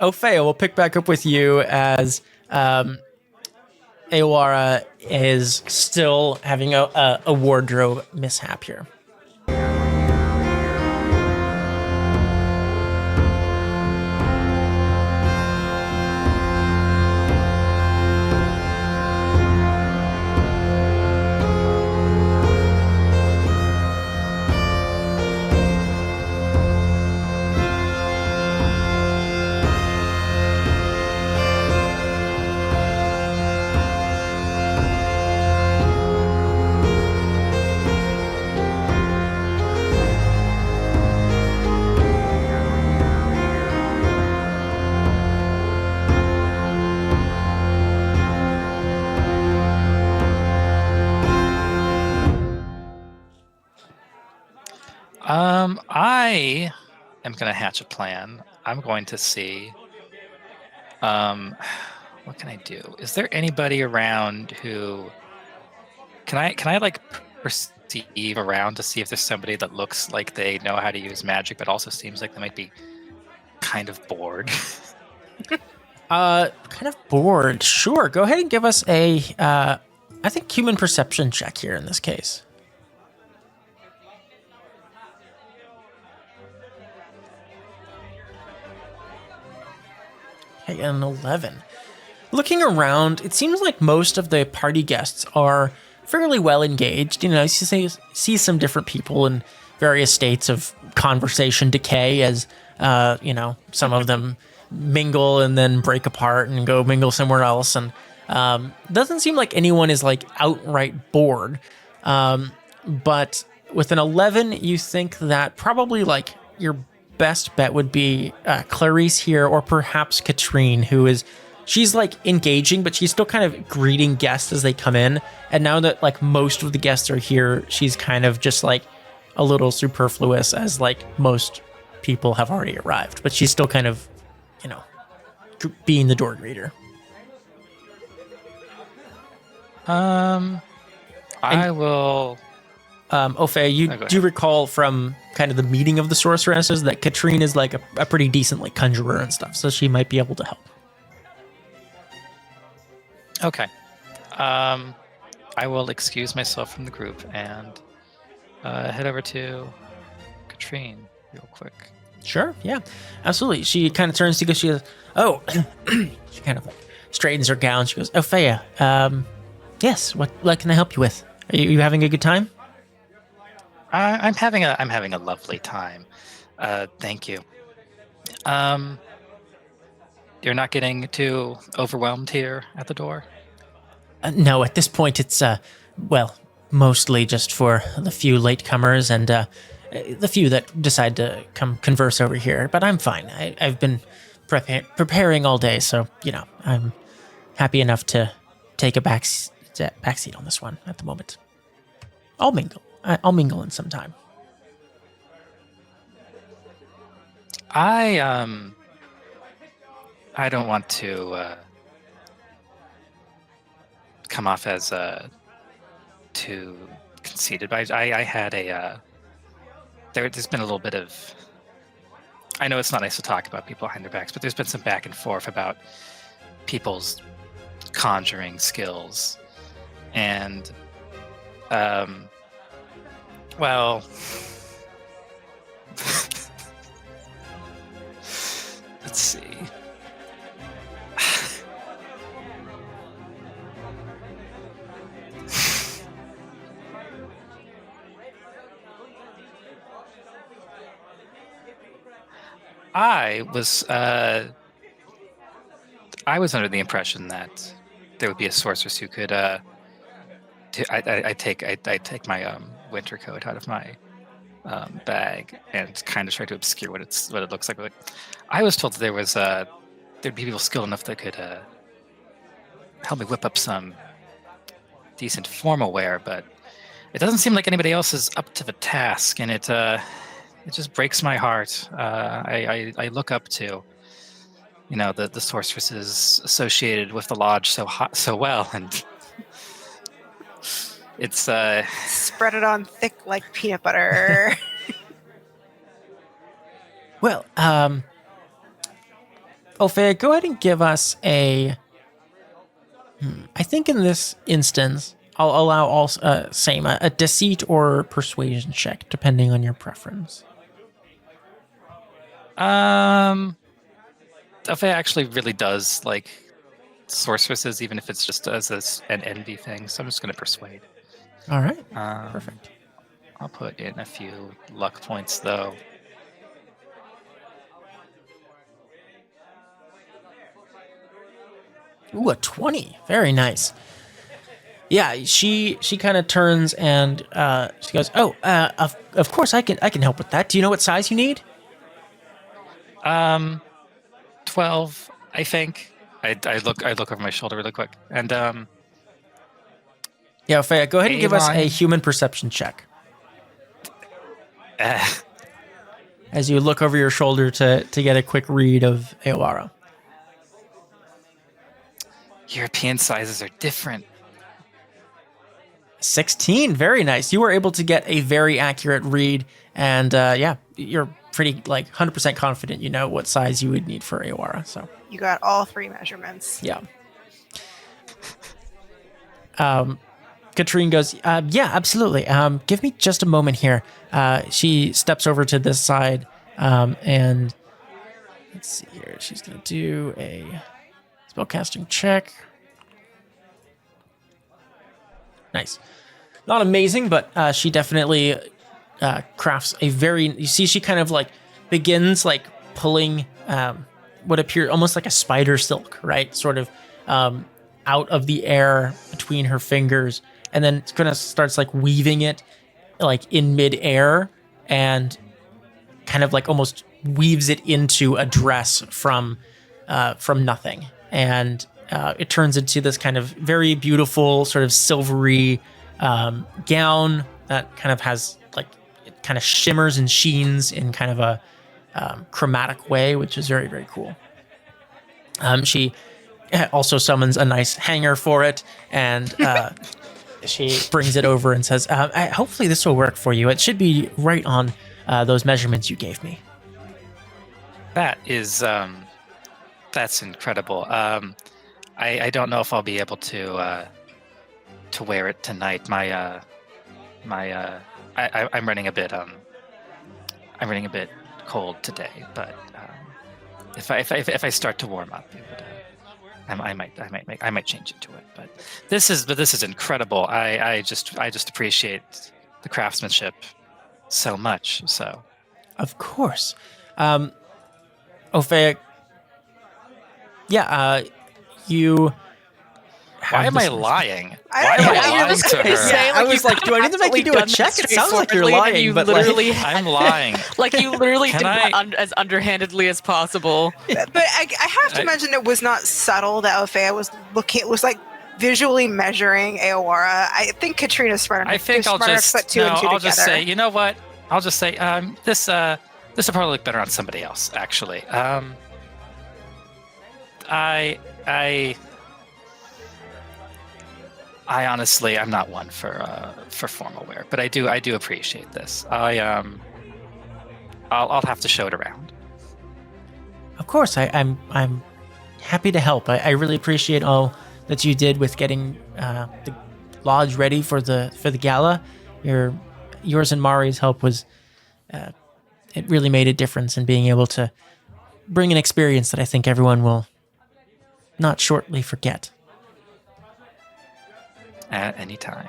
Opheia, we'll pick back up with you as Aoara is still having a wardrobe mishap here. I am going to hatch a plan. I'm going to see, what can I do? Is there anybody around who, can I like perceive around to see if there's somebody that looks like they know how to use magic, but also seems like they might be kind of bored? Kind of bored. Sure, go ahead and give us a, I think, human perception check here in this case. Okay, an 11. Looking around, it seems like most of the party guests are fairly well engaged. You know, you see some different people in various states of conversation decay as, some of them mingle and then break apart and go mingle somewhere else. And doesn't seem like anyone is like outright bored. But with an 11, you think that probably like your best bet would be Clarice here, or perhaps Katrine, she's like engaging, but she's still kind of greeting guests as they come in. And now that like most of the guests are here, she's kind of just like a little superfluous as like most people have already arrived, but she's still kind of, being the door greeter. I will. Opheia, you do recall from kind of the meeting of the sorceresses that Katrine is like a pretty decent like conjurer and stuff, so she might be able to help. Okay. I will excuse myself from the group and head over to Katrine real quick. Sure, yeah, absolutely. She kind of turns to go, she goes, oh, she kind of like straightens her gown. She goes, Opheia, yes, what can I help you with? Are you having a good time? I'm having a lovely time. Thank you. You're not getting too overwhelmed here at the door? No, at this point it's, mostly just for the few latecomers and the few that decide to come converse over here. But I'm fine. I've been preparing all day, so, I'm happy enough to take a backseat on this one at the moment. I'll mingle in some time. I don't want to come off as too conceited, but I had there's been a little bit of, I know it's not nice to talk about people behind their backs, but there's been some back and forth about people's conjuring skills. And, let's see. I was under the impression that there would be a sorceress who could. I take my winter coat out of my bag and kind of try to obscure what it looks like. But I was told that there'd be people skilled enough that could help me whip up some decent formal wear, but it doesn't seem like anybody else is up to the task, and it just breaks my heart. I look up to, the sorceresses associated with the lodge so well, and it's spread it on thick like peanut butter. Well, Opheia, go ahead and give us a... I think in this instance, I'll allow also same a deceit or persuasion check, depending on your preference. Opheia actually really does like sorceresses, even if it's just as an envy thing. So I'm just going to persuade. All right, Um, perfect. I'll put in a few luck points though. Ooh, a 20. Very nice. Yeah, she kind of turns and she goes, "Oh, of course I can help with that. Do you know what size you need?" 12, I think. I look over my shoulder really quick, and Yeah, Opheia, go ahead and give us a Avon. human perception check eh, as you look over your shoulder to get a quick read of Aowara. European sizes are different. 16, very nice. You were able to get a very accurate read, and yeah, you're pretty 100% confident you know what size you would need for Aowara. So You got all 3 measurements. yeah. Katrine goes, yeah, absolutely. Give me just a moment here. She steps over to this side, and let's see here. She's going to do a spellcasting check. Nice. Not amazing, but she definitely crafts a very... You see she kind of begins pulling what appears almost like a spider silk, right? Sort of out of the air between her fingers, and then it kind of starts weaving it in midair, and kind of almost weaves it into a dress from nothing, and it turns into this kind of very beautiful sort of silvery gown that kind of has it kind of shimmers and sheens in kind of a chromatic way, which is very, very cool. She also summons a nice hanger for it, and she brings it over and says, hopefully this will work for you. It should be right on those measurements you gave me. That is that's incredible. I don't know if I'll be able to wear it tonight. I'm running a bit cold today, but if I start to warm up, it would, I might change into it. But this is incredible. I just appreciate the craftsmanship so much. So Of course. Opheia, yeah, you... why am I lying? Why am I lying to her? Say, I was do I need to make you do a check? It sounds like you're lying, you but literally I'm lying. you literally Can did I- it as underhandedly as possible. But I have to mention it was not subtle that Opheia was visually measuring Aowara. I think Katrina's smart enough. I think I'll smart enough to just put 2 and 2 I'll together. just say, you know what? I'll just say this will probably look better on somebody else. Actually, I honestly, I'm not one for formal wear, but I do appreciate this. I'll have to show it around. Of course, I'm happy to help. I really appreciate all that you did with getting the lodge ready for the gala. Yours and Mari's help was it really made a difference in being able to bring an experience that I think everyone will not shortly forget. At any time.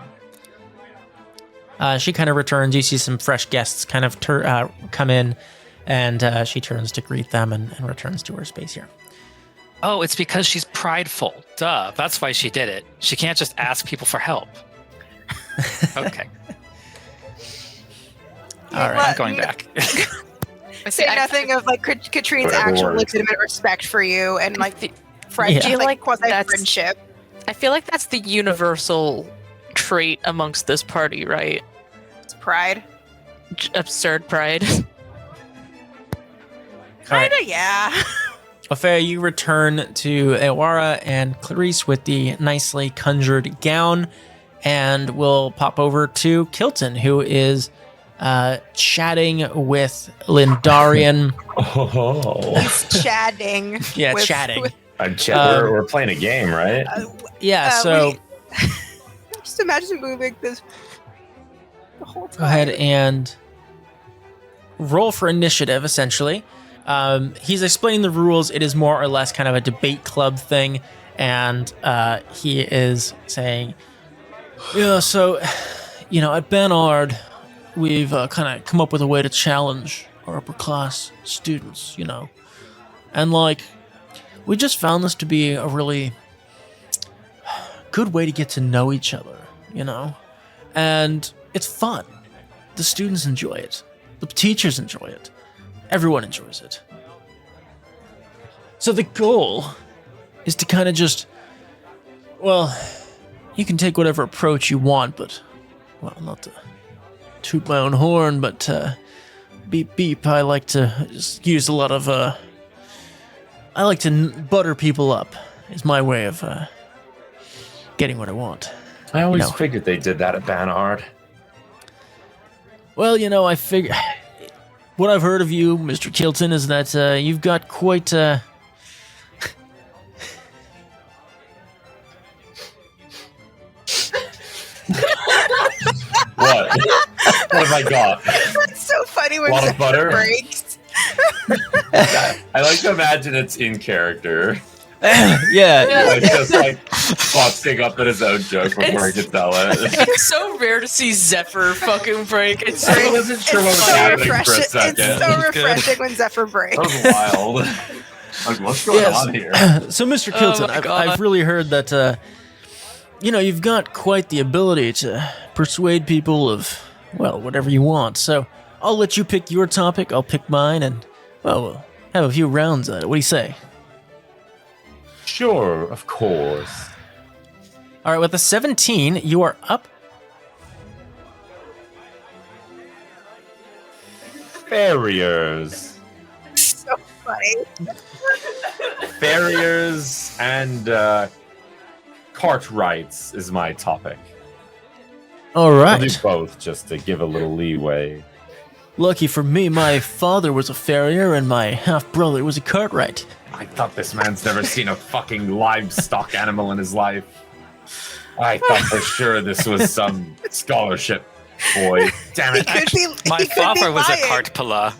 She kind of returns. You see some fresh guests kind of come in, and she turns to greet them and returns to her space here. Oh, it's because she's prideful. Duh. That's why she did it. She can't just ask people for help. Okay. All right. I'm going back. Say nothing of Katrine's actual legitimate respect for you and friendship, Yeah. quasi friendship. I feel like that's the universal trait amongst this party, right? It's pride. Absurd pride. All right. Kinda, yeah. Opheia, you return to Aowara and Clarice with the nicely conjured gown, and we'll pop over to Kilton, who is chatting with Lindarian. Oh. He's chatting. Yeah, with- chatting. with- We're playing a game, right? Yeah, so just imagine moving this the whole time. go ahead and roll for initiative, essentially. He's explaining the rules. It is more or less kind of a debate club thing. And he is saying, yeah, so, at Bernard, we've kind of come up with a way to challenge our upper class students, And, we just found this to be a really good way to get to know each other, And it's fun. The students enjoy it. The teachers enjoy it. Everyone enjoys it. So the goal is to kind of just, you can take whatever approach you want, but, not to toot my own horn, but beep beep, I like to just use a lot of, I like to butter people up, is my way of getting what I want. I always figured they did that at Banard. Well, I figure, what I've heard of you, Mr. Kilton, is that you've got quite What? What have I got? It's so funny when Lot of Zephyr butter? breaks. I like to imagine it's in character. yeah. Like just boxing up at his own joke before he can tell it. It's so rare to see Zephyr fucking break. It's I so, wasn't sure what was It's so happening for a refreshing. second. It's so refreshing when Zephyr breaks. That was wild. Like, what's going Yes. on here? So, Mr. Kilton, my God. I've really heard that, you've got quite the ability to persuade people of, whatever you want. So, I'll let you pick your topic, I'll pick mine, and, we'll have a few rounds at it. What do you say? Sure, of course. All right, with a 17, you are up. Farriers. So funny. Farriers and cartwrights is my topic. All I'll do right. both just to give a little leeway. Lucky for me, my father was a farrier and my half-brother was a cartwright. I thought this man's never seen a fucking livestock animal in his life. I thought for sure this was some scholarship boy. Damn it. My he could father be was a lying. cart pala.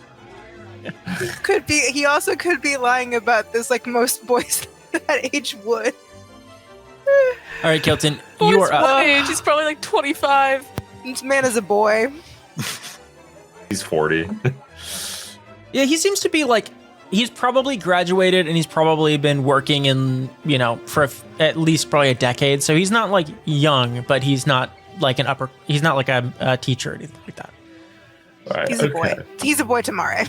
Could be. He also could be lying about this, like most boys that age would. All right, Kilton, Boy's you are up. what age? He's probably like 25. This man is a boy. He's 40. Yeah, he seems to be he's probably graduated and he's probably been working in, for at least probably a decade. So he's not young, but he's not he's not like a teacher or anything like that. All right, He's a boy. He's a boy tomorrow.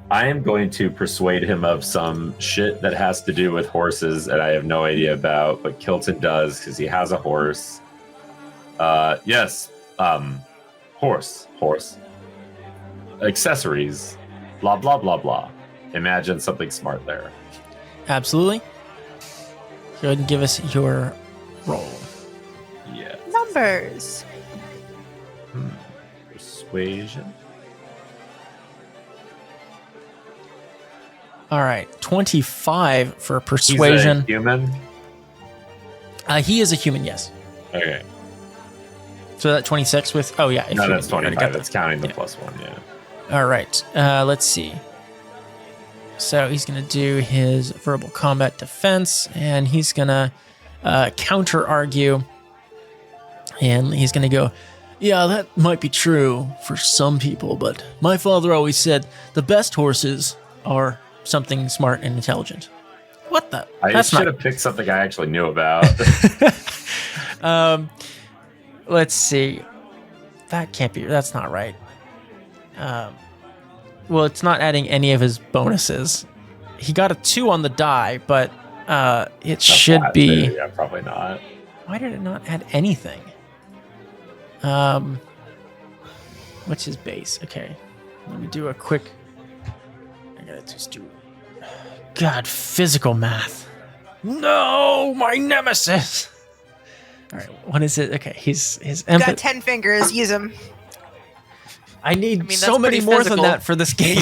I am going to persuade him of some shit that has to do with horses that I have no idea about, but Kilton does because he has a horse. Yes. Horse. Accessories. Blah, blah, blah, blah. Imagine something smart there. Absolutely. Go ahead and give us your roll. Yeah. Numbers. Persuasion. All right, 25 for He's persuasion. a human. He is a human, yes. Okay. So that 26 with, oh yeah. if No, you- that's you already 25. got That's counting the Yeah. +1, yeah. All right, let's see. So he's going to do his verbal combat defense, and he's going to counter argue. And he's going to go, yeah, that might be true for some people, but my father always said the best horses are something smart and intelligent. What the? I That's should not. have picked something I actually knew about. Let's see. That can't be. That's not right. Well, it's not adding any of his bonuses. He got a 2 on the die, but it should Flat, be. too. Yeah, probably not. Why did it not add anything? What's his base? Okay, let me do a quick. I gotta just do. God, physical math. No, my nemesis. All right, what is it? Okay, his Got empathy. 10 fingers. Use them. I need mean, so that's many pretty more physical. than that for this game.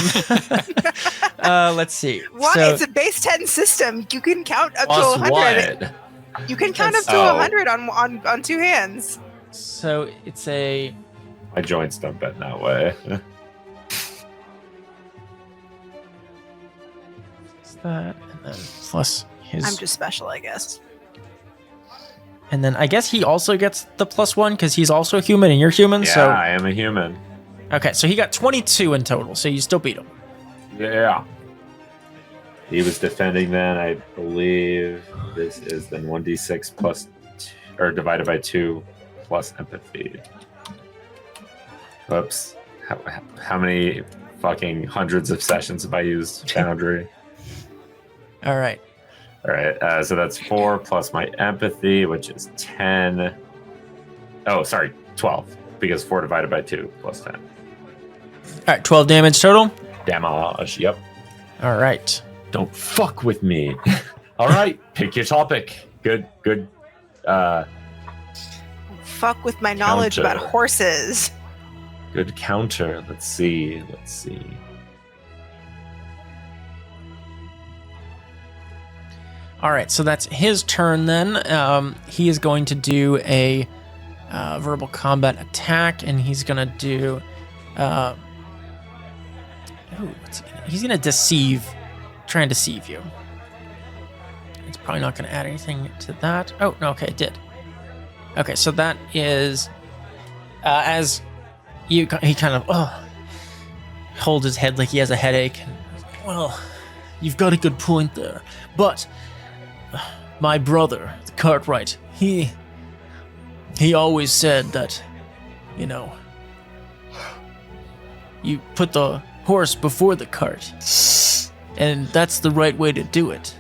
Let's see. Why? So, It's a base 10 system. You can count up to Plus 100. what? You can count up to Oh. 100 on two hands. so it's a... My joints don't bend that way. What's that? And then plus his... I'm just special, I guess. And then I guess he also gets the +1 because he's also human and you're human. Yeah, So I am a human. okay, so he got 22 in total. So you still beat him. Yeah. He was defending then, I believe. This is then 1d6 plus, or divided by 2 plus empathy. Whoops. How many fucking hundreds of sessions have I used Foundry? All right. All right, so that's 4 plus my empathy, which is 10. Oh, sorry, 12, because 4 divided by 2 plus 10. All right, 12 damage total. Damage, yep. All right. Don't fuck with me. All right, pick your topic. Good. Fuck with my knowledge Counter. about horses. Good counter. Let's see. All right, so that's his turn then. He is going to do a verbal combat attack, and he's going to do... he's going to deceive, try and deceive you. It's probably not going to add anything to that. Oh, no, okay, it did. Okay, so that is... as he kind of holds his head like he has a headache. Well, you've got a good point there, but... my brother, the Cartwright, he always said that, you put the horse before the cart, and that's the right way to do it.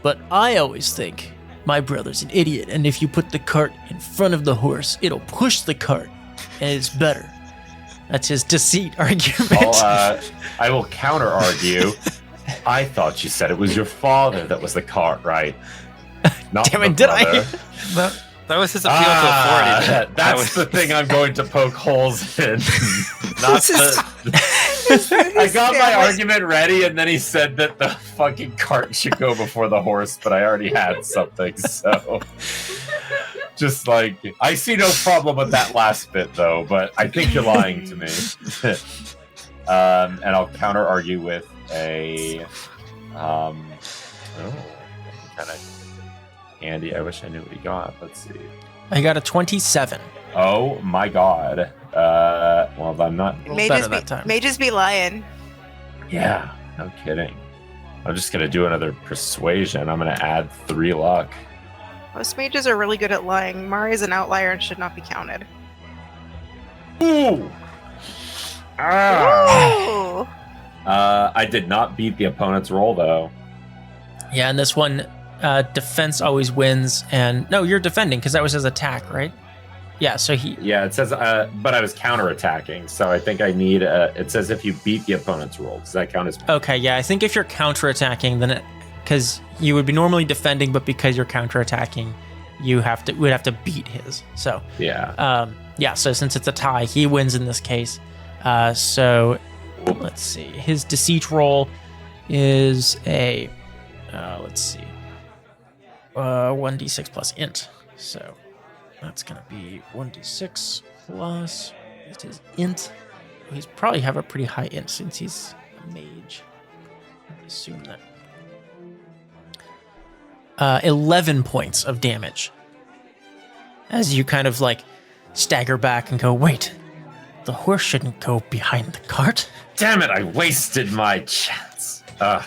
But I always think my brother's an idiot, and if you put the cart in front of the horse, it'll push the cart, and it's better. That's his deceit argument. I will counter argue. I thought you said it was your father that was the Cartwright. Not Damn the it, did I? brother. That was his appeal to authority. That That's was- the thing I'm going to poke holes in. Not This is- the. I got my family- argument ready, and then he said that the fucking cart should go before the horse, but I already had something, so. Just like, I see no problem with that last bit, though, but I think you're lying to me. And I'll counter argue with a. Kind of handy. I wish I knew what he got. Let's see. I got a 27. Oh my god. Well, I'm not. May just be lying. Yeah, no kidding. I'm just gonna do another persuasion. I'm gonna add 3 luck. Most mages are really good at lying. Mari's an outlier and should not be counted. Ooh. Ah. Ooh. I did not beat the opponent's roll though. Yeah, and this one, defense always wins. And no, you're defending because that was his attack, right? Yeah, so he... Yeah, it says, but I was counterattacking, so I think I need it says if you beat the opponent's roll. Does that count as... Okay, yeah, I think if you're counterattacking, then it... Because you would be normally defending, but because you're counterattacking, would have to beat his. So... Yeah. Yeah, so since it's a tie, he wins in this case. So, let's see. His deceit roll is a... let's see. 1d6 plus int. So... That's going to be 1d6 plus his int. He's probably have a pretty high int since he's a mage. I assume that. 11 points of damage. As you kind of like stagger back and go, wait, the horse shouldn't go behind the cart. Damn it, I wasted my chance. All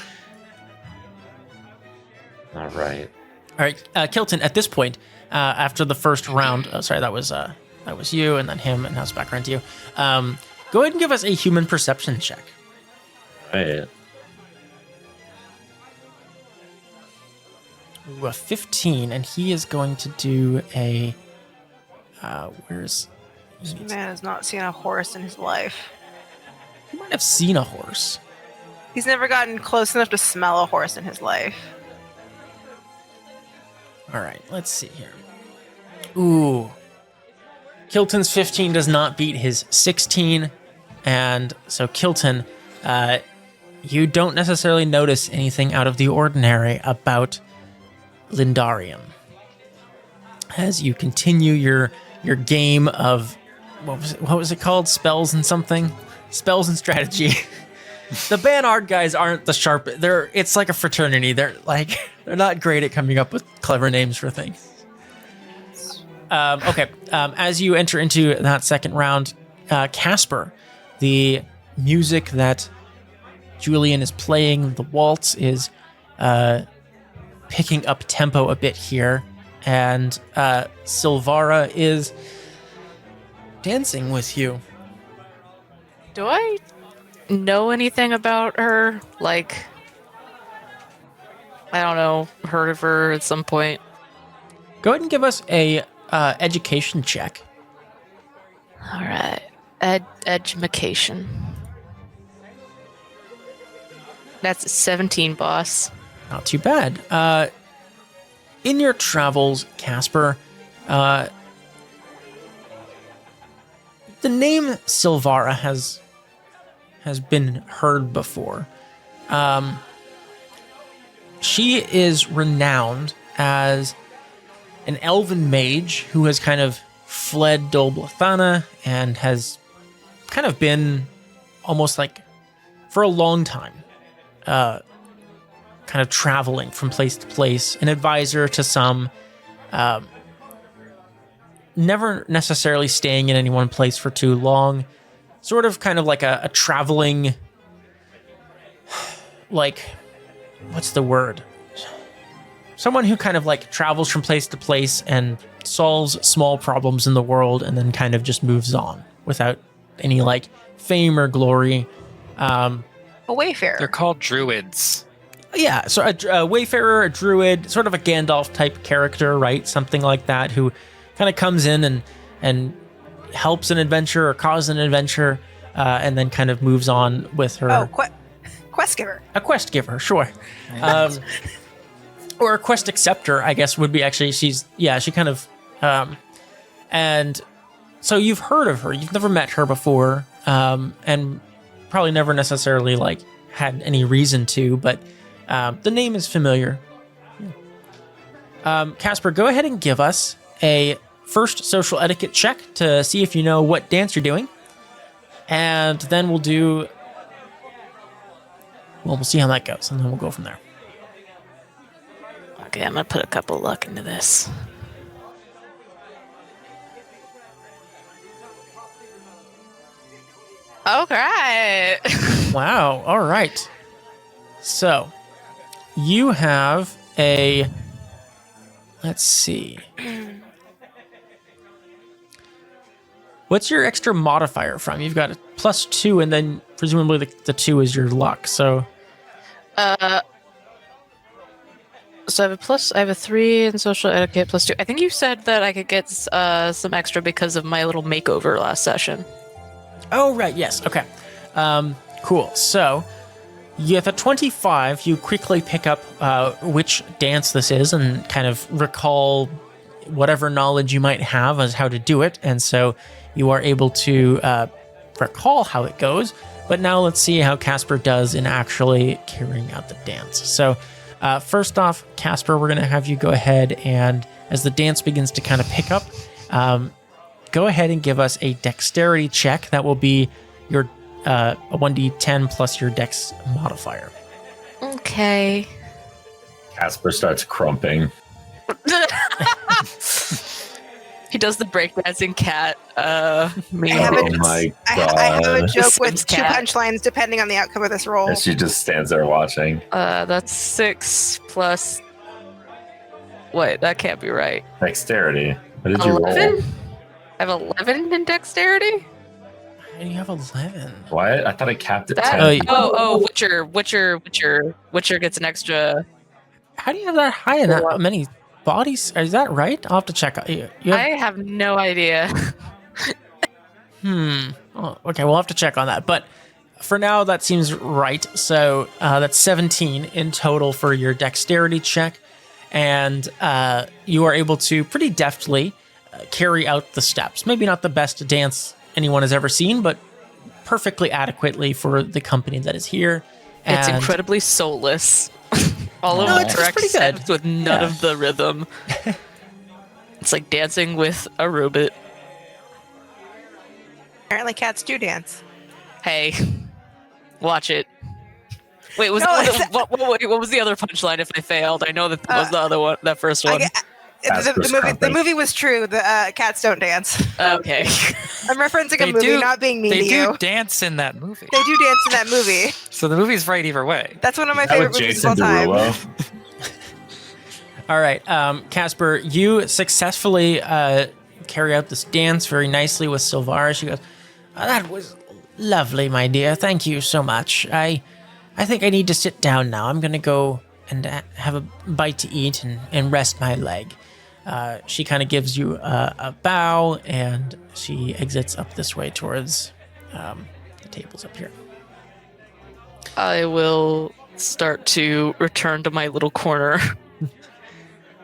right. All right, Kilton, at this point, after the first round, sorry, that was you, and then him, and now it's back around to you. Go ahead and give us a human perception check. Right. Ooh, a 15, and he is going to do a. Where's? This man has not seen a horse in his life. He might have seen a horse. He's never gotten close enough to smell a horse in his life. All right, let's see here. Ooh. Kilton's 15 does not beat his 16. And so, Kilton, you don't necessarily notice anything out of the ordinary about Lindarium. As you continue your game of, what was it called? Spells and something? Spells and strategy. The Banard guys aren't the sharp. It's like a fraternity. They're not great at coming up with clever names for things. Okay. As you enter into that second round, Casper, the music that Julian is playing, the waltz is picking up tempo a bit here, and Silvara is dancing with you. Do I know anything about her? Like, I don't know, heard of her at some point. Go ahead and give us a education check. All right, education. That's 17, boss. Not too bad. In your travels, Casper, the name Silvara has been heard before. She is renowned as an elven mage who has kind of fled Dol Blathana and has kind of been almost like for a long time kind of traveling from place to place, an advisor to some, never necessarily staying in any one place for too long, sort of kind of like a traveling, like, what's the word? Someone who kind of like travels from place to place and solves small problems in the world and then kind of just moves on without any like fame or glory. A wayfarer. They're called druids. Yeah, so a wayfarer, a druid, sort of a Gandalf type character, right? Something like that, who kind of comes in and helps an adventure or causes an adventure, and then kind of moves on with her. Oh, quest giver. A quest giver, sure. Or a quest acceptor, I guess would be actually. She kind of, and so you've heard of her. You've never met her before, and probably never necessarily like had any reason to, but the name is familiar. Casper, go ahead and give us a first social etiquette check to see if you know what dance you're doing, and then we'll see how that goes, and then we'll go from there. Okay, I'm gonna put a couple luck into this. Okay. Wow. All right. So you have a, let's see. What's your extra modifier from? You've got a +2, and then presumably the 2 is your luck. So So I have a 3 in social etiquette +2. I think you said that I could get some extra because of my little makeover last session. Oh, right. Yes. Okay. Cool. So with a 25, you quickly pick up which dance this is and kind of recall whatever knowledge you might have as how to do it. And so you are able to recall how it goes. But now let's see how Casper does in actually carrying out the dance. So first off, Casper, we're going to have you go ahead and, as the dance begins to kind of pick up, go ahead and give us a dexterity check. That will be your a 1d10 plus your dex modifier. Okay. Casper starts crumping. He does the breakdancing cat. My God. I have a joke with Sims 2 cat. punchlines depending on the outcome of this roll. And she just stands there watching. That's 6 plus. Wait, that can't be right. Dexterity. What did you 11? roll? I have 11 in dexterity. How do you have 11? What? I thought it capped at That, 10. Witcher gets an extra. How do you have that high in that many bodies? Is that right? I'll have to check. You have, I have no idea. Oh, okay, we'll have to check on that. But for now, that seems right. So that's 17 in total for your dexterity check. And you are able to pretty deftly carry out the steps. Maybe not the best dance anyone has ever seen, but perfectly adequately for the company that is here. It's And incredibly soulless. All of No, the it's correct pretty good. steps with none Yeah. of the rhythm. It's like dancing with a robot. Apparently, cats do dance. Hey, watch it. Wait, No, what was the other punchline if I failed? I know that was the other one, that first one. The movie was true. The cats don't dance. Okay. I'm referencing a movie, not being mean to They you. do dance in that movie. They do dance in that movie. So the movie's right either way. That's one of my Is that favorite with movies of Jason all time. Derulo? all right, Casper, you successfully carry out this dance very nicely with Silvara. She goes, "Oh, that was lovely, my dear. Thank you so much. I think I need to sit down now. I'm going to go and have a bite to eat and rest my leg." She kind of gives you a bow, and she exits up this way towards the tables up here. I will start to return to my little corner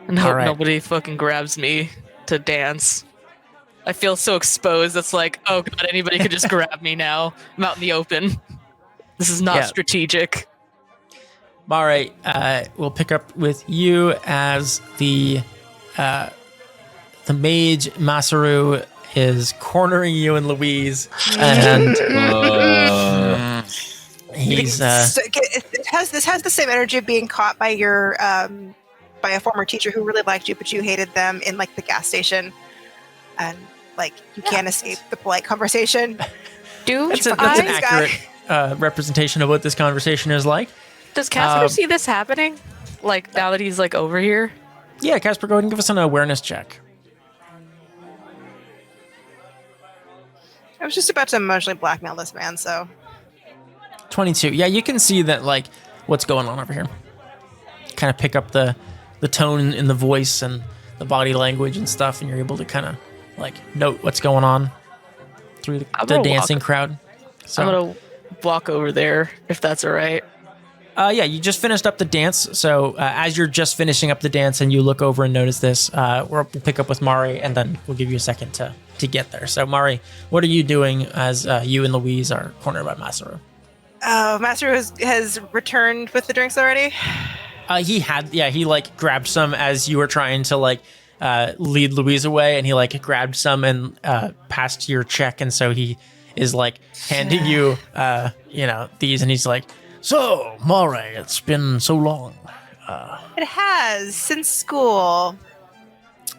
and hope Alright. nobody fucking grabs me to dance. I feel so exposed. It's like, oh god, anybody could just grab me now. I'm out in the open. This is not Yeah. strategic. Mare, we'll pick up with you as the mage Masaru is cornering you and Louise, and he's This has the same energy of being caught by your by a former teacher who really liked you, but you hated them in like the gas station, and like you can't escape the polite conversation. that's an accurate representation of what this conversation is like. Does Casper see this happening? Like now that he's like over here? Yeah, Casper, go ahead and give us an awareness check. I was just about to emotionally blackmail this man, so 22. Yeah, you can see that, like, what's going on over here. Kind of pick up the tone in the voice and the body language and stuff, and you're able to kind of, like, note what's going on through the dancing crowd. So, I'm gonna walk over there if that's all right. yeah, you just finished up the dance. So as you're just finishing up the dance and you look over and notice this, we'll pick up with Mari, and then we'll give you a second to get there. So Mari, what are you doing as you and Louise are cornered by Masaru? Masaru has returned with the drinks already. He like grabbed some as you were trying to like lead Louise away, and he like grabbed some and passed your check, and so he is like handing you these, and he's like, "So, Mari, it's been so long. It has since school.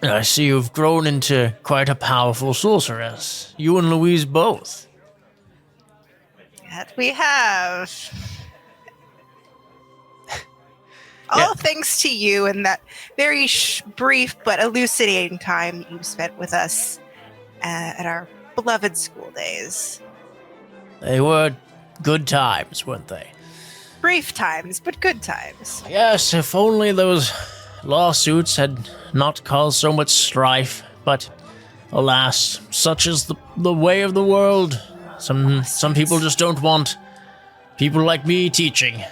I see you've grown into quite a powerful sorceress. You and Louise both." That we have. All thanks to you and that very brief but elucidating time you spent with us at our beloved school days. They were good times, weren't they? Brief times, but good times. Yes, if only those lawsuits had not caused so much strife. But alas, such is the way of the world. Some people just don't want people like me teaching.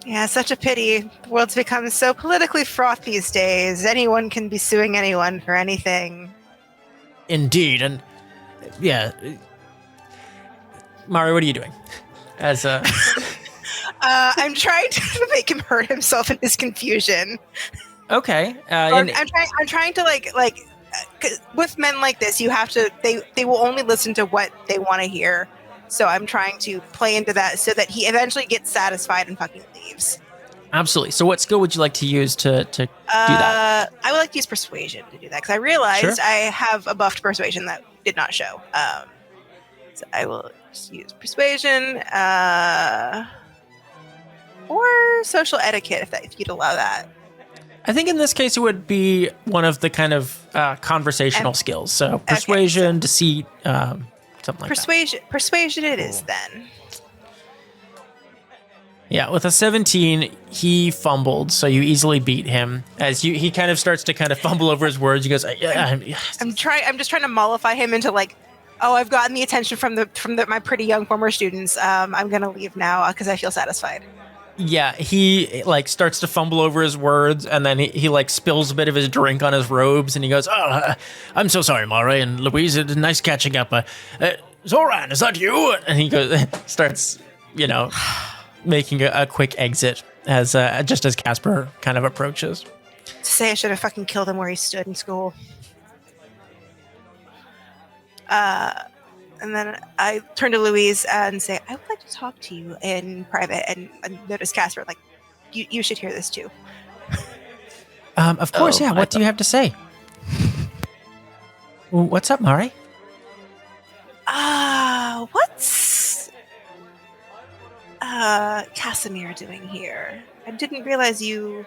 Yeah, such a pity. The world's become so politically fraught these days. Anyone can be suing anyone for anything. Indeed, and yeah. Mario, what are you doing? As I'm trying to make him hurt himself in his confusion. okay, I'm trying to like 'cause with men like this, you have to. They will only listen to what they want to hear. So I'm trying to play into that so that he eventually gets satisfied and fucking leaves. absolutely. So, what skill would you like to use to do that? I would like to use persuasion to do that because I realized Sure. I have a buffed persuasion that did not show. So I will just use persuasion or social etiquette if you'd allow that. I think in this case it would be one of the kind of conversational skills. So, persuasion, deceit, something like that. Persuasion it is then. Yeah, with a 17, he fumbled, so you easily beat him. He kind of starts to kind of fumble over his words. He goes, I'm just trying to mollify him into like, oh, I've gotten the attention from my pretty young former students. I'm gonna leave now because I feel satisfied. Yeah, he like starts to fumble over his words, and then he like spills a bit of his drink on his robes, and he goes, "Oh, I'm so sorry, Mari and Louise. It's nice catching up. Zoran, is that you?" And he goes, starts, making a quick exit as just as Casper kind of approaches. To say I should have fucking killed him where he stood in school. And then I turn to Louise and say, I would like to talk to you in private. And notice Casper, like, you should hear this too. Of course, yeah. What do you have to say? What's up, Mari? What's Casimir doing here? I didn't realize you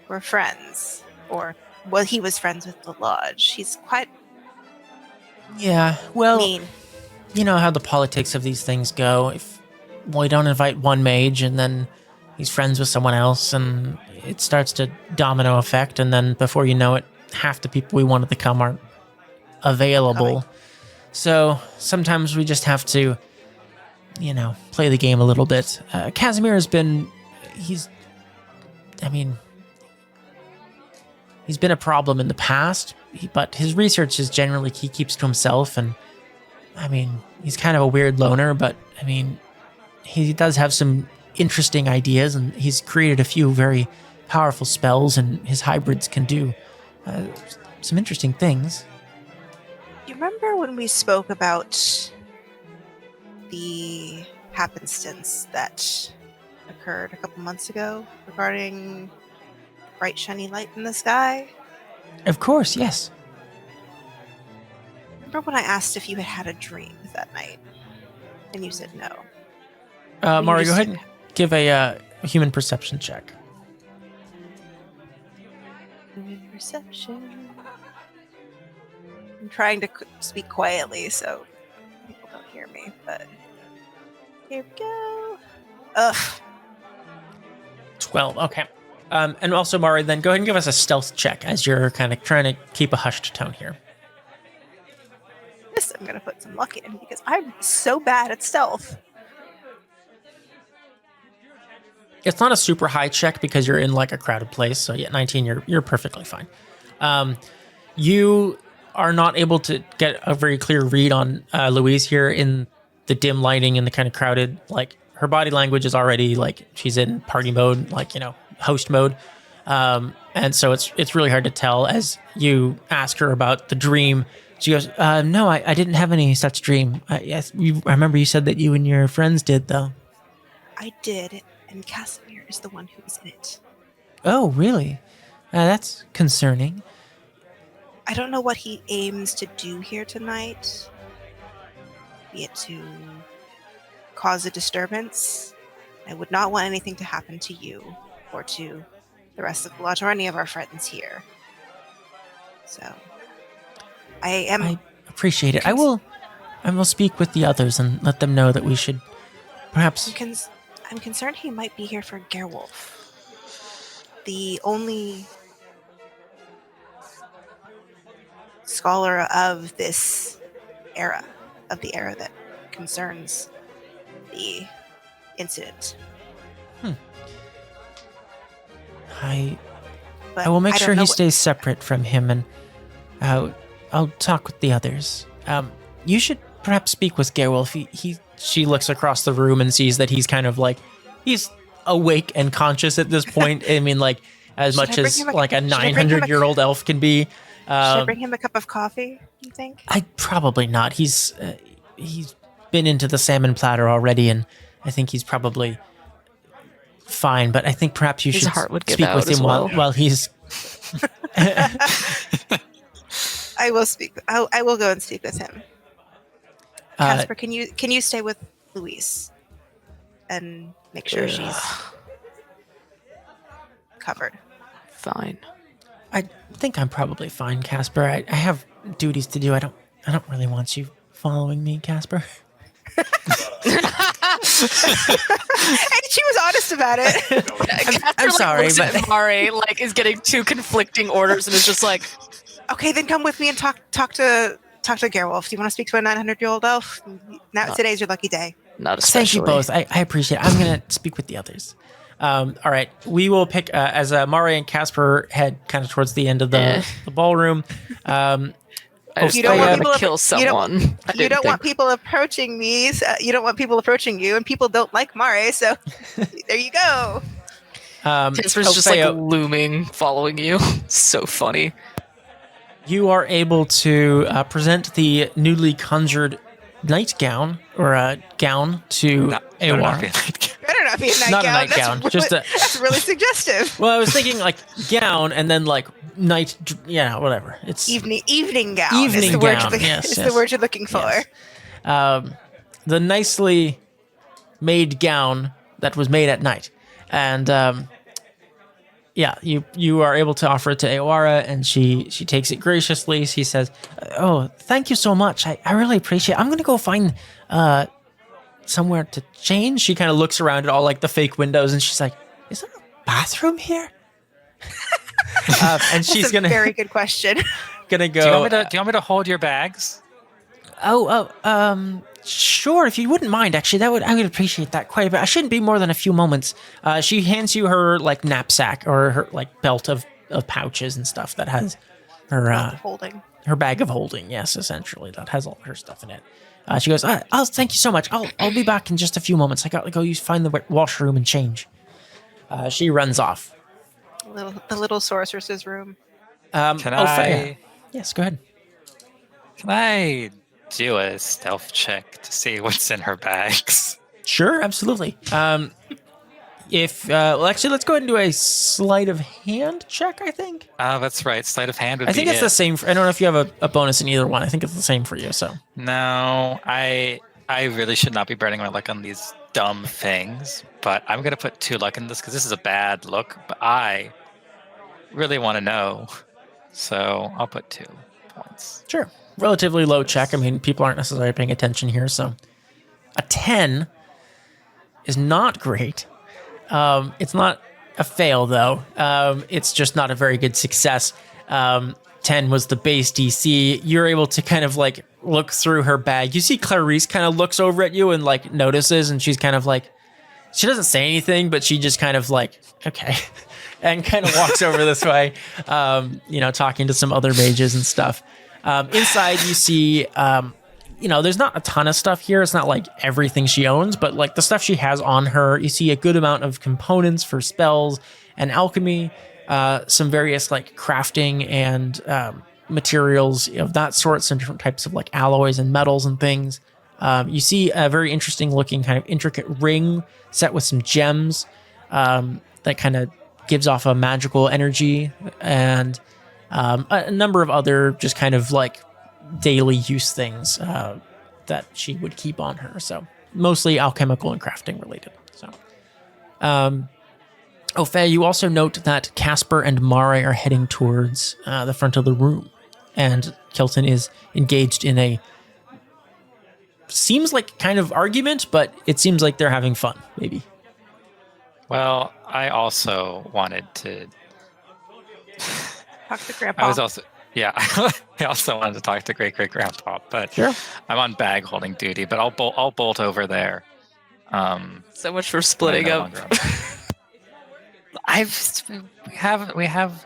were friends. Or, well, he was friends with the Lodge. He's quite Yeah, well, mean. You know how the politics of these things go. If we don't invite one mage and then he's friends with someone else and it starts to domino effect, and then before you know it, half the people we wanted to come aren't available. So sometimes we just have to, play the game a little bit. Casimir has been, he's been a problem in the past, but his research is generally he keeps to himself, and he's kind of a weird loner, but he does have some interesting ideas, and he's created a few very powerful spells, and his hybrids can do some interesting things. You remember when we spoke about the happenstance that occurred a couple months ago regarding bright shiny light in the sky? Of course, yes. Remember when I asked if you had a dream that night? And you said no. Mari, go ahead and give a human perception check. Human perception. I'm trying to speak quietly so people don't hear me, but here we go. Ugh. 12, okay. And also, Mari, then go ahead and give us a stealth check as you're kind of trying to keep a hushed tone here. This I'm going to put some luck in because I'm so bad at stealth. It's not a super high check because you're in like a crowded place. So yeah, 19, you're perfectly fine. You are not able to get a very clear read on Louise here in the dim lighting and the kind of crowded, like her body language is already like she's in party mode, like, host mode. And so it's really hard to tell as you ask her about the dream. She goes, no, I didn't have any such dream. I remember you said that you and your friends did, though. I did, and Casimir is the one who was in it. Oh, really? That's concerning. I don't know what he aims to do here tonight. Be it to cause a disturbance. I would not want anything to happen to you or to the rest of the lodge or any of our friends here. So I appreciate it. I will speak with the others and let them know that we should perhaps. I'm concerned he might be here for Gerwolf, the only scholar of this era, of the era that concerns the incident. I will make sure he stays separate from him, and I'll talk with the others. You should perhaps speak with Gerwolf. She looks across the room and sees that he's kind of like, he's awake and conscious at this point. As much as like a 900-year-old elf can be. Should I bring him a cup of coffee, you think? I'd probably not. He's been into the salmon platter already, and I think he's probably fine, but I think perhaps you should speak with him while he's... I will speak. I will go and speak with him. Casper, can you stay with Louise and make sure she's covered? Fine. I think I'm probably fine, Casper. I have duties to do. I don't really want you following me, Casper. And she was honest about it. I'm sorry, but Mari is getting two conflicting orders and is just like, okay, then come with me and talk to Gerwolf. Do you want to speak to a 900-year-old elf? Today's your lucky day. Not especially. Thank you both. I appreciate it. I'm gonna speak with the others. All right, we will pick as Mare and Casper head kind of towards the end of the ballroom. I just You don't want want people to to- kill you someone. You don't want people approaching me. So you don't want people approaching you, and people don't like Mare. So there you go. Casper's just like Opheia, looming, following you. So funny. you are able to present the newly conjured nightgown or gown to Better not be Aoife. a nightgown. Better not be a nightgown. Not a nightgown, That's just really, a- that's really suggestive. Well, I was thinking like gown and then like night, whatever. It's Evening gown. Evening is the word gown, you're yes, is yes. the word you're looking for. Yes. The nicely made gown that was made at night, and you are able to offer it to Aora, and she takes it graciously. She says, "Oh, thank you so much. I really appreciate it. I'm gonna go find somewhere to change." She kind of looks around at all like the fake windows, and she's like, "Is there a bathroom here?" And she's That's a gonna very good question. gonna Do you, go. want me to hold your bags? Sure. If you wouldn't mind, actually, I would appreciate that quite a bit. I shouldn't be more than a few moments. She hands you her like knapsack or her like belt of pouches and stuff that has her Holding. her bag of holding. Yes, essentially that has all her stuff in it. She goes, "Oh, thank you so much. I'll be back in just a few moments. I got to go find the washroom and change." She runs off. The little sorceress's room. Can Opheia. Yes, go ahead. Can I do a stealth check to see what's in her bags? Sure, absolutely. Actually, let's go ahead and do a sleight of hand check. I think. That's right. Sleight of hand would I think be it's it. the same. I don't know if you have a bonus in either one. I think it's the same for you. So No, I really should not be burning my luck on these dumb things, but I'm gonna put 2 luck in this because this is a bad look. But I really want to know, so I'll put 2 points. sure, relatively low check. I mean, people aren't necessarily paying attention here. So a 10 is not great. It's not a fail though. It's just not a very good success. 10 was the base DC. You're able to kind of like look through her bag. You see Clarice kind of looks over at you and like notices, and she's kind of like, she doesn't say anything, but she just kind of like, okay, and kind of walks over this way, talking to some other mages and stuff. Inside you see, there's not a ton of stuff here. It's not like everything she owns, but like the stuff she has on her, you see a good amount of components for spells and alchemy, some various like crafting and materials of that sort, some different types of like alloys and metals and things. You see a very interesting looking kind of intricate ring set with some gems that kind of gives off a magical energy, and a number of other just kind of like daily use things that she would keep on her. So mostly alchemical and crafting related. So, Opheia, you also note that Casper and Mare are heading towards the front of the room, and Kilton is engaged in a seems like kind of argument, but it seems like they're having fun, maybe. Well, I also wanted to. Talk to Grandpa. I also wanted to talk to great grandpa, but Sure. I'm on bag holding duty. But I'll bolt over there. So much for splitting no up. longer we have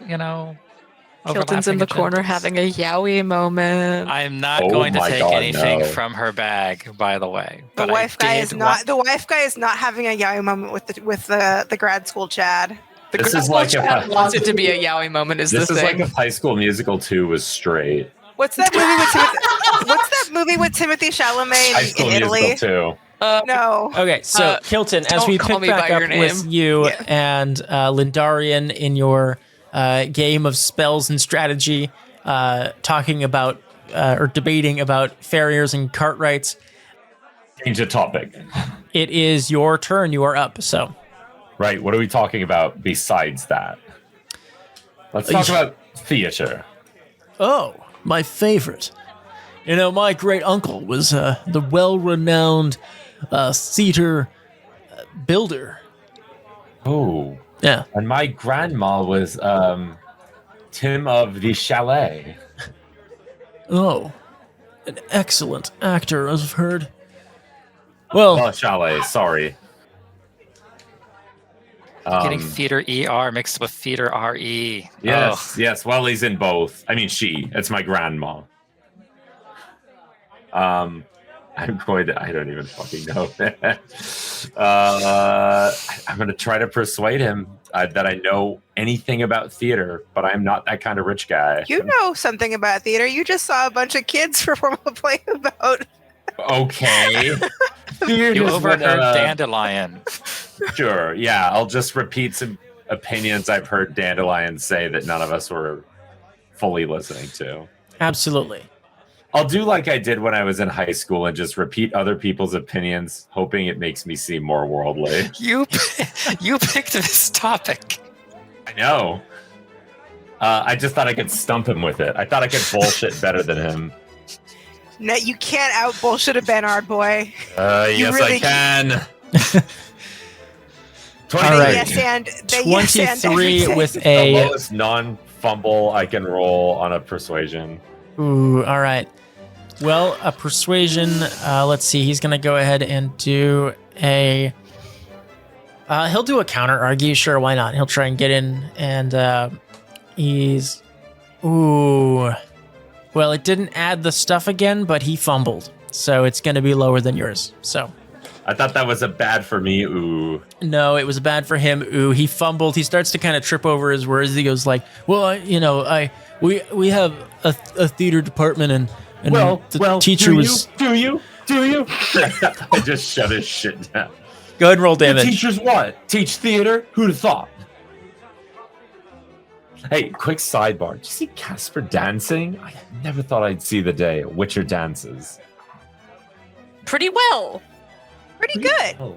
Kilton's in overlapping the corner agendas. having a yaoi moment. I'm not Oh going to my take God, anything no. from her bag, by the way. The But wife I guy did is not. The wife guy is not having a yaoi moment with the grad school Chad. The This grad is like school if chat wants it to be a yaoi moment. Is This the is thing? like if High School Musical 2 was straight. What's that movie with Timothy? What's that movie with Timothy Chalamet High in School Italy? Musical 2. No. Okay, so Kilton, as don't we call pick me back by up your name. with you Yeah. and Lindarian in your game of spells and strategy, talking about or debating about farriers and cartwrights, Change the topic. it is your turn. You are up. So Right, what are we talking about besides that? Let's talk about theater. Oh, my favorite. You know, my great uncle was the well-renowned theater builder. Oh, Yeah. and my grandma was Tim of the Chalet. Oh, an excellent actor, as I've heard. Well, Oh, Chalet, sorry. Getting theater ER mixed with theater RE. Yes, yes. Well, he's in both. I mean, it's my grandma. I'm going to. I don't even fucking know. I'm going to try to persuade him that I know anything about theater, but I'm not that kind of rich guy. You know something about theater. You just saw a bunch of kids perform a play about. Okay. You overheard Dandelion. Sure. Yeah, I'll just repeat some opinions I've heard Dandelion say that none of us were fully listening to. Absolutely. I'll do like I did when I was in high school and just repeat other people's opinions, hoping it makes me seem more worldly. You picked this topic. I know. I just thought I could stump him with it. I thought I could bullshit better than him. No, you can't out bullshit a Bernard boy. Yes, really I can. 23. All right. Yes, and 23 with The a. lowest non-fumble I can roll on a persuasion. Ooh, all right. Well, a persuasion. Let's see. He's going to go ahead and do a. He'll do a counter argue. Sure, why not? He'll try and get in, and he's. Ooh. Well, it didn't add the stuff again, but he fumbled, so it's going to be lower than yours. So. I thought that was a bad for me. Ooh. No, it was bad for him. Ooh, he fumbled. He starts to kind of trip over his words. He goes like, "Well, we have a theater department, and the teacher was." Do you? I just shut his shit down. Go ahead and roll damage. The teachers what? Teach theater? Who'd have thought? Hey, quick sidebar. Did you see Casper dancing? I never thought I'd see the day Witcher dances. Pretty well. Pretty good. Oh.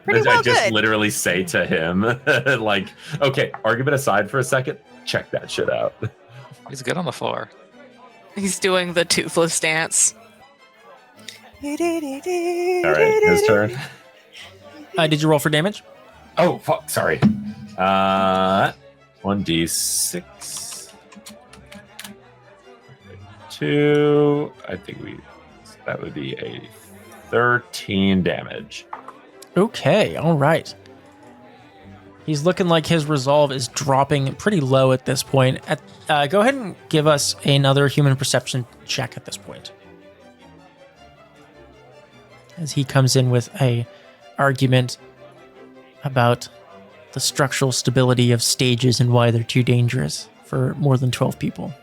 Pretty Did well I just good. literally say to him, like, okay, argument aside for a second, check that shit out. He's good on the floor. He's doing the toothless dance. All right, his turn. Did you roll for damage? Oh, fuck, sorry. 1d6. 2. I think that would be a 13 damage. Okay, all right. He's looking like his resolve is dropping pretty low at this point. Go ahead and give us another human perception check at this point. As he comes in with a argument about the structural stability of stages and why they're too dangerous for more than 12 people.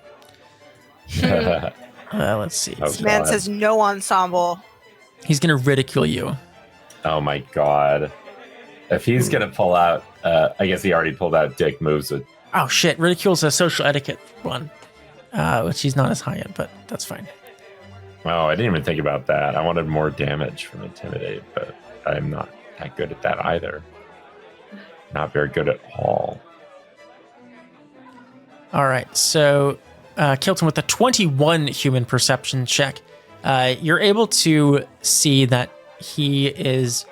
Let's see. Oh, This man God. says no ensemble. He's going to ridicule you. Oh my god. If he's gonna pull out, I guess he already pulled out dick moves with. Oh, shit. Ridicule's a social etiquette one, which he's not as high in, but that's fine. Oh, I didn't even think about that. I wanted more damage from Intimidate, but I'm not that good at that either. Not very good at all. All right, so Kilton, with a 21 human perception check, you're able to see that his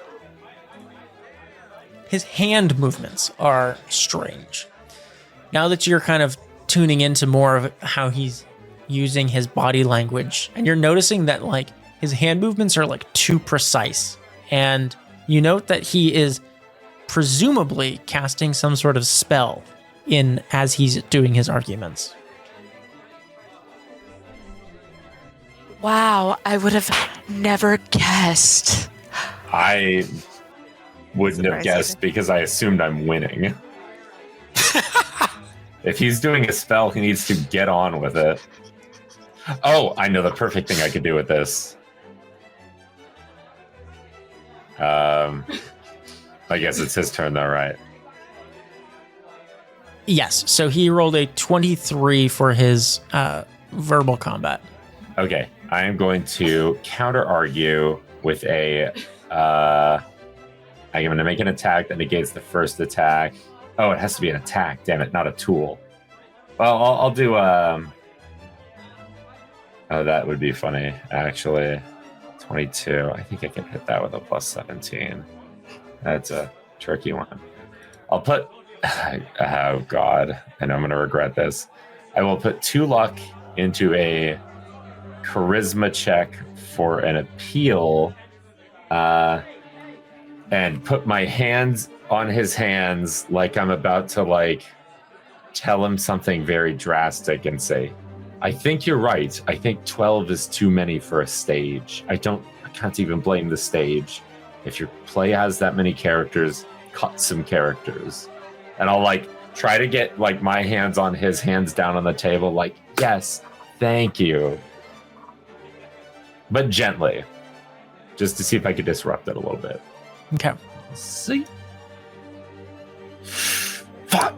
hand movements are strange. Now that you're kind of tuning into more of how he's using his body language, and you're noticing that like his hand movements are like too precise, and you note that he is presumably casting some sort of spell in as he's doing his arguments. Wow, I would have never guessed. I wouldn't have Surprising. guessed because I assumed I'm winning. If he's doing a spell, he needs to get on with it. Oh, I know the perfect thing I could do with this. I guess it's his turn though, right? Yes, so he rolled a 23 for his verbal combat. Okay, I am going to counter argue with a. I'm going to make an attack that negates the first attack. Oh, it has to be an attack. Damn it, not a tool. Well, I'll do. Oh, that would be funny. Actually, 22. I think I can hit that with a plus 17. That's a tricky one. I'll put. Oh God, I know I'm going to regret this. I will put 2 luck into a charisma check for an appeal and put my hands on his hands like I'm about to like tell him something very drastic and say, I think you're right. I think 12 is too many for a stage. I can't even blame the stage. If your play has that many characters, cut some characters. And I'll like try to get like my hands on his hands down on the table, like, yes, thank you. But gently. Just to see if I could disrupt it a little bit. Okay. See? Fuck.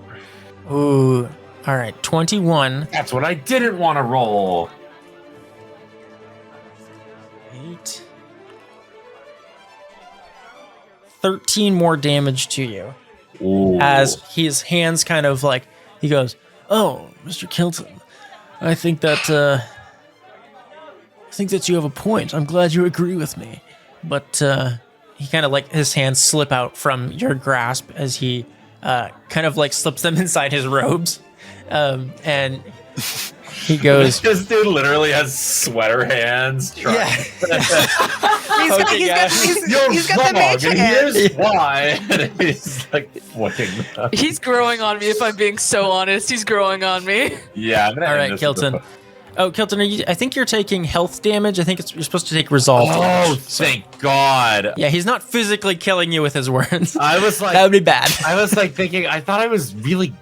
Ooh. All right. 21. That's what I didn't want to roll. 8. 13 more damage to you. Ooh. As his hands kind of like, he goes, oh, Mr. Kilton, I think that you have a point. I'm glad you agree with me. But he kind of like, his hands slip out from your grasp as he kind of like slips them inside his robes. And he goes, this dude literally has sweater hands. yeah. He's got the mage and hands. here's why. And he's like flicking them. He's growing on me, if I'm being so honest. He's growing on me. Yeah, I'm gonna All end right, this Kilton. with Oh, Kilton, I think you're taking health damage. I think you're supposed to take resolve Oh, damage. thank God. Yeah, he's not physically killing you with his words. I was like, That would be bad. I was like thinking, I thought I was really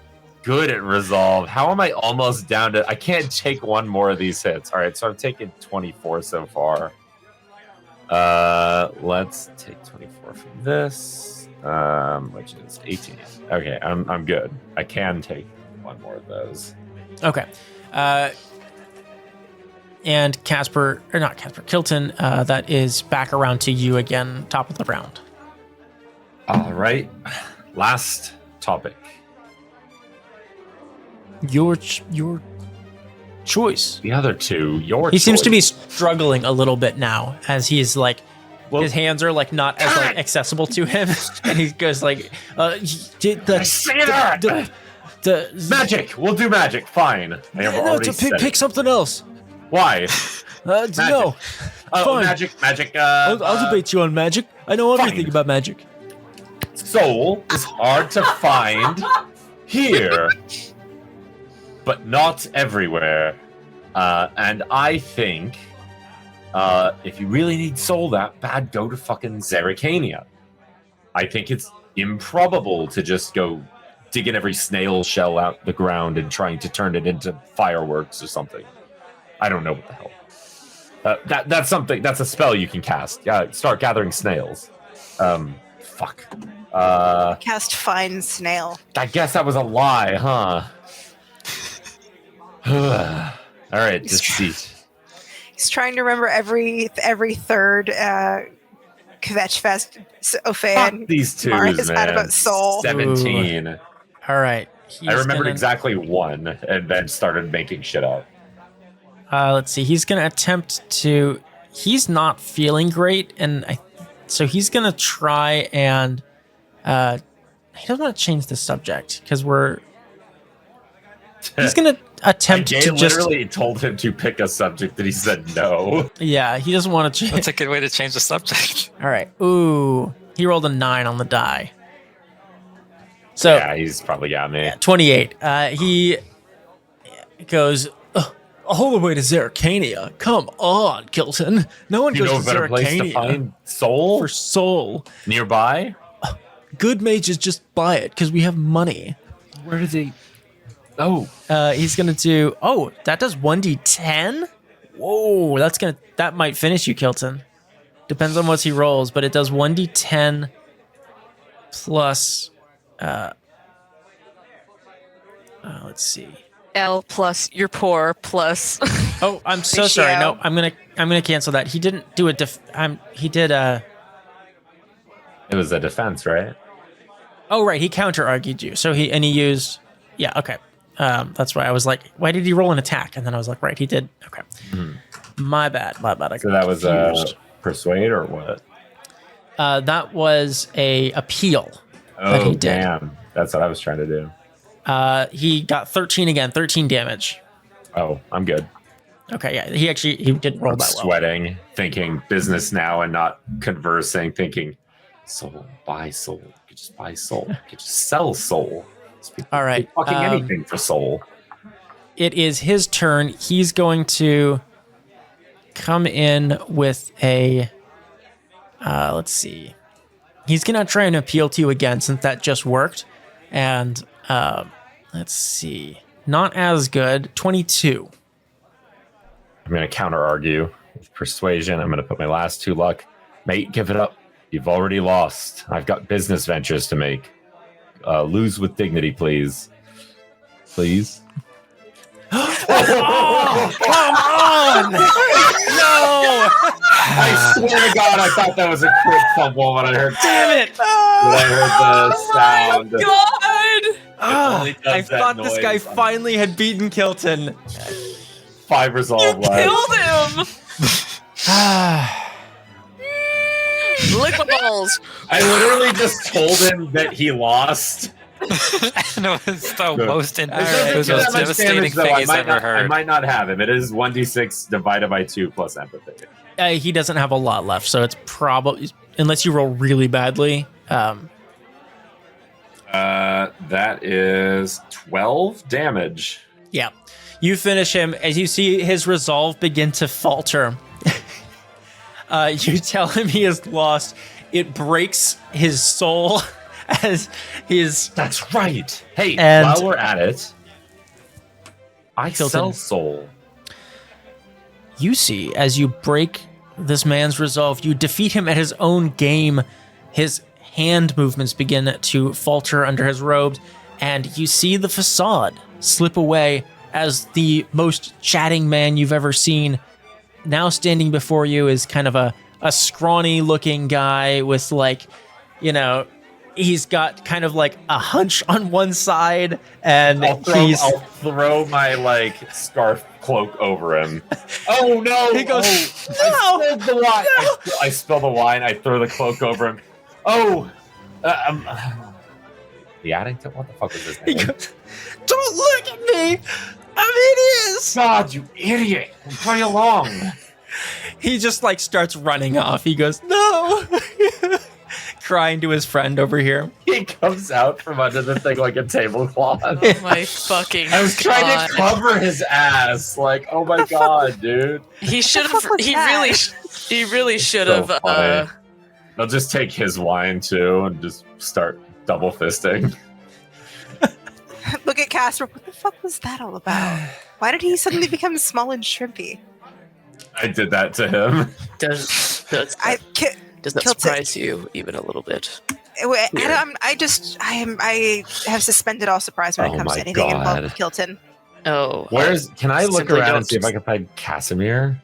good at resolve. How am I almost down to? I can't take one more of these hits. All right, so I've taken 24 so far. Let's take 24 from this, which is 18. Okay, I'm good. I can take one more of those. Okay. And Kilton, that is back around to you again, top of the round. All right, last topic. Your choice. The other two, your He seems to be choice. struggling a little bit now, as he's like, Well- his hands are like not as like accessible to him, and he goes like, I see that! the Magic. We'll do magic. Fine. I have already said it. pick something else. Why? No, Oh, Fine. magic. I'll debate you on magic. I know everything fine. about magic. Soul is hard to find here, but not everywhere. And I think if you really need soul that bad, go to fucking Zerrikania. I think it's improbable to just go digging every snail shell out the ground and trying to turn it into fireworks or something. I don't know what the hell. That's something. That's a spell you can cast. Yeah, start gathering snails. Fuck. Cast Fine Snail. I guess that was a lie, huh? All right, deceit. He's trying to remember every third Kvetch Fest Opheia Fuck and these twos, Mara has man. had about soul. 17. All right. I remembered exactly one, and then started making shit up. Let's see. He's gonna attempt to. He's not feeling great, and so he's gonna try and. He doesn't want to change the subject because He's gonna attempt Jay to just. literally told him to pick a subject, and he said no. Yeah, he doesn't want to change. That's a good way to change the subject. All right. Ooh, he rolled a 9 on the die. So Yeah, he's probably got me. 28. He goes all the way to Zerrikania. Come on, Kilton. No one You know a goes to better place to Zerrikania find soul for soul. nearby? Good mages just buy it because we have money. Where does he? Oh, He's gonna do. Oh, that does 1d10. Whoa, that might finish you, Kilton. Depends on what he rolls, but it does 1d10 plus. Let's see. L plus you're poor plus. Oh, I'm so sorry. Ratio. No, I'm gonna cancel that. He didn't do a he did a. it was a defense, right? Oh right, he counter argued you. So he used. Yeah, okay. That's why I was like, why did he roll an attack? And then I was like, right, he did. Okay. My bad. I So that was confused. persuade or what? That was a appeal. That Oh he did. damn, that's what I was trying to do. He got 13 again, 13 damage. Oh, I'm good. Okay, yeah, he didn't roll I'm that well. sweating, thinking business now and not conversing, thinking Soul, buy soul. You could just buy soul. You could just sell soul. All right. Fucking anything for soul. It is his turn. He's going to come in with a. Let's see. He's going to try and appeal to you again since that just worked. And let's see. Not as good. 22. I'm going to counter argue with persuasion. I'm going to put my last 2 luck. Mate, give it up. You've already lost. I've got business ventures to make. Lose with dignity, please. Please. Oh, come on! No! I swear to God, I thought that was a crit fumble when I heard. Damn it! When I heard the sound. God! I thought this guy finally had beaten Kilton. 5 resolve left. Killed him! Lick my balls. I literally just told him that he lost. And it was the Good. most, It it was the doesn't most do that much devastating damage, though. thing I he's might ever not- I heard. might not have him. It is 1d6 divided by 2 plus empathy. He doesn't have a lot left, so it's probably unless you roll really badly. That is 12 damage. Yeah, you finish him as you see his resolve begin to falter. You tell him he has lost. It breaks his soul as his. That's right. Hey, And- while we're at it, I Tilted. sell soul. You see, as you break this man's resolve, you defeat him at his own game. His hand movements begin to falter under his robes, and you see the facade slip away as the most chatting man you've ever seen. Now standing before you is kind of a scrawny looking guy with he's got kind of like a hunch on one side, and I'll throw my scarf cloak over him. Oh no! He goes, I spilled the wine. I spill the wine. I throw the cloak over him. Oh, the Addington. What the fuck was his name? Don't look at me! I'm hideous! God, you idiot! Play along. He just starts running off. He goes, no! Crying to his friend over here. He comes out from under the thing like a tablecloth. Oh my fucking I was trying God. to cover his ass. Oh my God, dude. He should have. was that? He really should So have. funny. I'll just take his wine too and just start double fisting. Look at Casper. What the fuck was that all about? Why did he suddenly become small and shrimpy? I did that to him. does Does that Kilton. surprise you even a little bit? I have suspended all surprise when Oh it comes my to anything God. involved with Kilton. Oh, Can I look Simply around and don't- see if I can find Casimir?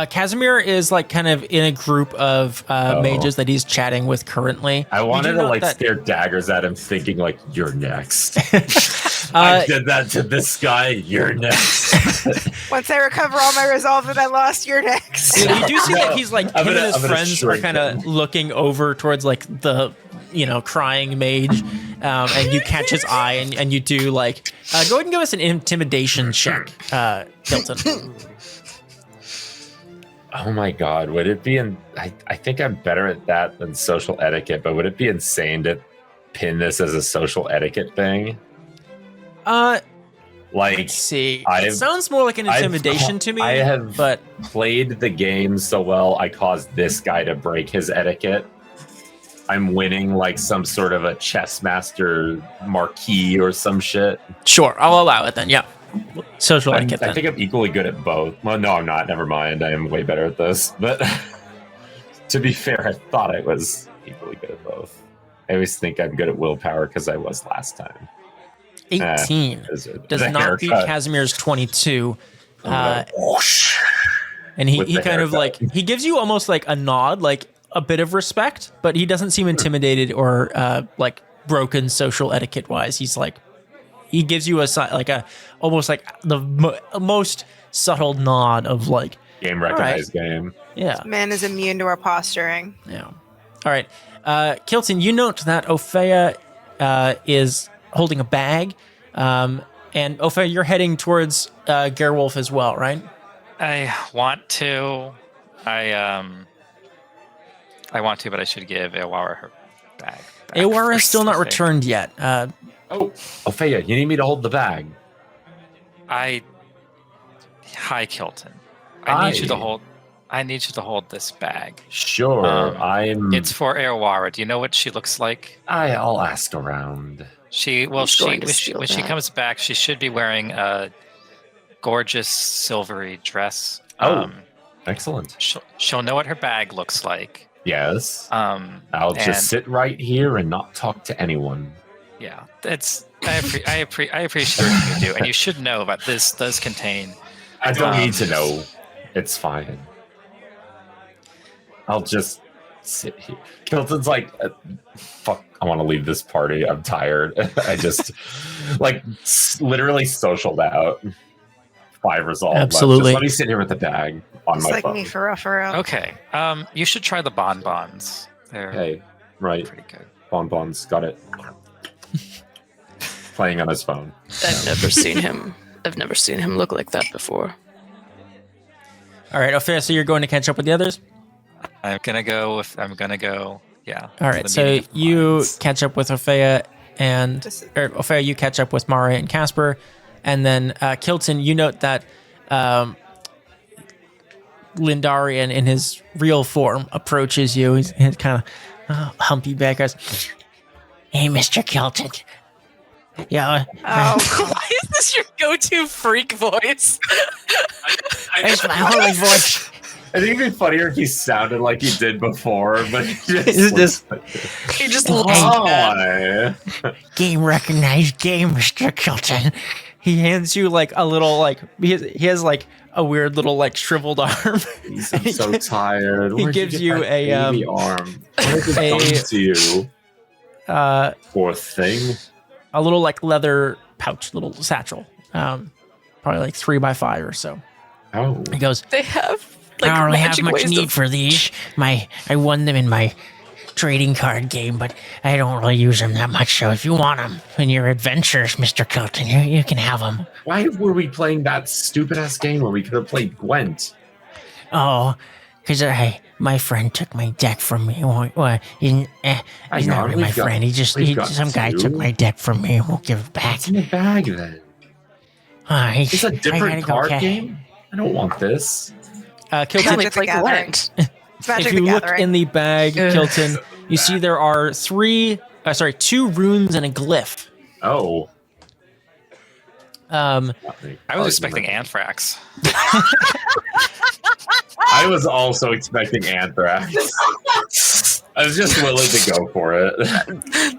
Casimir is kind of in a group of mages that he's chatting with currently. I wanted You do to note that- stare daggers at him, thinking you're next. Uh, I did that to this guy. You're next. Once I recover all my resolve that I lost, you're next. you do see that he's him I'm and his gonna friends are shrink kind of him. looking over towards the crying mage, and you catch his eye and you do go ahead and give us an intimidation check, Hilton. Oh my God! Would it be? I think I'm better at that than social etiquette, but would it be insane to pin this as a social etiquette thing? Let's see. It I've- sounds more like an intimidation to me. I have but played the game so well. I caused this guy to break his etiquette. I'm winning some sort of a chess master marquee or some shit. sure, I'll allow it then. Yeah, social etiquette. I Then. think I'm equally good at both. Well, no, I'm not. Never mind. I am way better at this. But to be fair, I thought I was equally good at both. I always think I'm good at willpower because I was last time. 18 Does does not beat Casimir's 22. Whoosh. And he With the kind of haircut. he gives you almost a nod, a bit of respect, but he doesn't seem intimidated or broken social etiquette wise. He's he gives you almost the most subtle nod of Game recognized game. yeah. Man is immune to our posturing. Yeah. All right. Kilton, you note that Opheia is holding a bag. And Opheia, you're heading towards Gerwolf as well, right? I want to. I I want to, but I should give Aowara her bag. Aowara is still not returned yet. Oh, Opheia, you need me to hold the bag. Hi, Kilton. Hi. I need you to hold this bag. Sure, It's for Aowara. Do you know what she looks like? I'll ask around. When she comes back, she should be wearing a gorgeous silvery dress. Excellent. She'll know what her bag looks like. Yes. I'll just sit right here and not talk to anyone. Yeah, I appreciate what you do, and you should know about this. Does contain. I don't need to know. It's fine. I'll just sit here. Kilton's like, fuck, I want to leave this party. I'm tired. I just, literally socialed out. 5 resolve. Absolutely. Just let me sit here with the bag on It's my like phone. me for real. Okay. You should try the bonbons. They're Okay, right. pretty good. Bonbons, got it. Playing on his phone. I've never seen him look like that before. All right, Opheia, so you're going to catch up with the others? I'm gonna go. Yeah. All right, so you catch up with Opheia This- Opheia, you catch up with Mara and Casper, and then Kilton, you note that Lindarian in his real form approaches you. He's kind of humpy back, goes, "Hey, Mr. Kilton. Yeah, Oh, Why is this your go-to freak voice? it's my holy voice." I think it'd be funnier if he sounded like he did before, but he It's just- He just Hey. looks mad. Why? Game recognized game, Mr. Kilton. He hands you like a little he has like a weird little like shriveled arm. I'm so tired. He Where'd gives get you that a, baby arm. What has it done to you? Poor thing. A little like leather pouch, little satchel. Probably like 3x5 or so. Oh. He goes, They have like I don't really have magic much ways need to- for these. I won them in my trading card game, but I don't really use them that much. So if you want them in your adventures, Mr. Kilton, you can have them. Why were we playing that stupid ass game where we could have played Gwent? Oh, because my friend took my deck from me. Well, he's Hang not on, really my we've got- friend. we've got Some guy two. took my deck from me. We'll give it back. What's in the bag then? It's a different card game? I don't want this. Can Kilton, we Magic the play Gathering. Gwent? it's Magic if the you look Gathering. in the bag, Ugh. Kilton, you see there are 2 runes and a glyph. Oh. I was expecting anthrax. I was also expecting anthrax. I was just willing to go for it.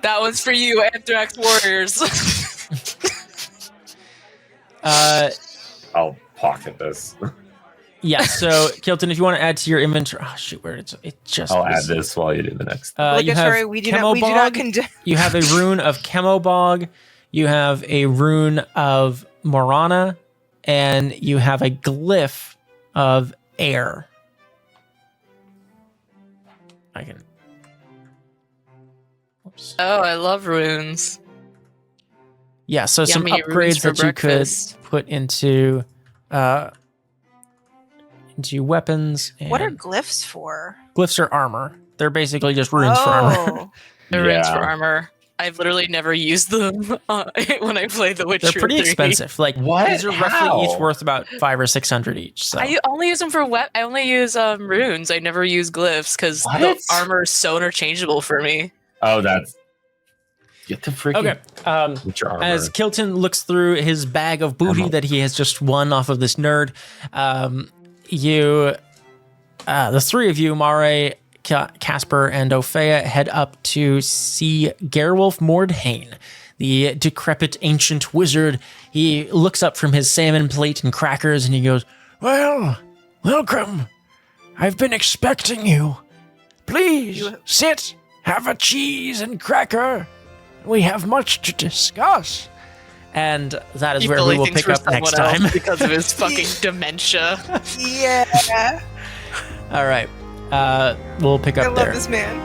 That one's for you, Anthrax Warriors. I'll pocket this. Yeah, so Kilton, if you want to add to your inventory, oh shoot, where it just I'll add this while you do the next. you have Obligatory, we do not Chemobog. condone. You have a rune of Chemobog. You have a rune of Morana, and you have a glyph of air. I can. Oops. Oh, I love runes. Yeah, so some Yummy runes upgrades for that you breakfast. could put into weapons. And What are glyphs for? glyphs are armor? They're basically just runes for armor. Oh, The runes for Yeah. armor. I've literally never used them when I play The Witcher They're pretty 3. expensive. Like What? these are roughly How? each worth about 500 or 600 each. So I only use them for I only use runes. I never use glyphs because the What? armor is so interchangeable for me. Oh, that's. Get the freaking. okay. With your armor. As Kilton looks through his bag of booty Ammo. that he has just won off of this nerd, the 3 of you, Mare, Casper, and Opheia, head up to see Gerwolf Mordhain, the decrepit ancient wizard. He looks up from his salmon plate and crackers and he goes, "Well, welcome. I've been expecting you. Please sit, have a cheese and cracker. We have much to discuss." And that is He where we really will thinks pick we're up next someone else time. because of his fucking dementia. yeah. All right. We'll pick I up love there. this man.